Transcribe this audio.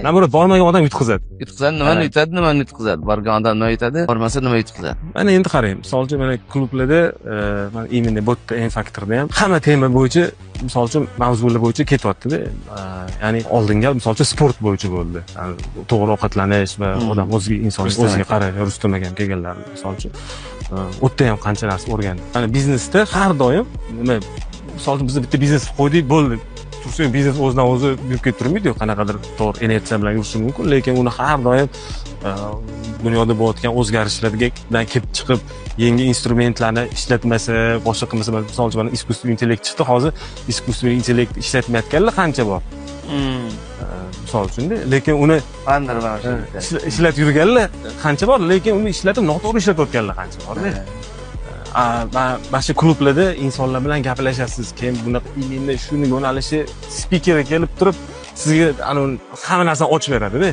Namurat bormagan odam yutqizadi. Yutqizadi, nimani yutadi, nimani yutqizadi. Borgan odam nima yutadi, bormasa nima yutqizadi. Mana endi qarang, misol uchun mana klublarda mana именно bu yerda en faktorda ham hamma tema bo'yicha, misol uchun mavzular bo'yicha ketyapti-da. Ya'ni oldinga misol uchun sport bo'yicha bo'ldi. To'g'ri ovqatlanish va odam o'ziga qarash, Rustam akam kelganlar misol uchun. U yerda ham qancha narsa o'rgandim. Mana biznesda har doim nima, misol uchun biz bitta biznes qo'ydik, bo'ldi. Tursin biznes o'zidan o'zi yurib kettirmaydi-ku, qanaqadir to'g'ri inersiya bilan yurishi mumkin, lekin uni har doim dunyoda bo'layotgan o'zgarishlarga kelib chiqib, yangi instrumentlarni ishlatmasa, boshqa qilmasa, misol uchun mana искусственный intellekt chiqdi, hozir искусственный intellekt ishlatmayotganlar qancha bor. Misol uchun-da, lekin uni ishlatib yurganlar qancha bor, lekin uni ishlatib noto'g'ri ishlatayotganlar qancha bor-da. Mana shu klublarda insonlar bilan gaplashasiz, keyin bunaqa imенно shuni yo'nalishi spikeri kelib turib, sizga hamma narsani ochib beradi-da.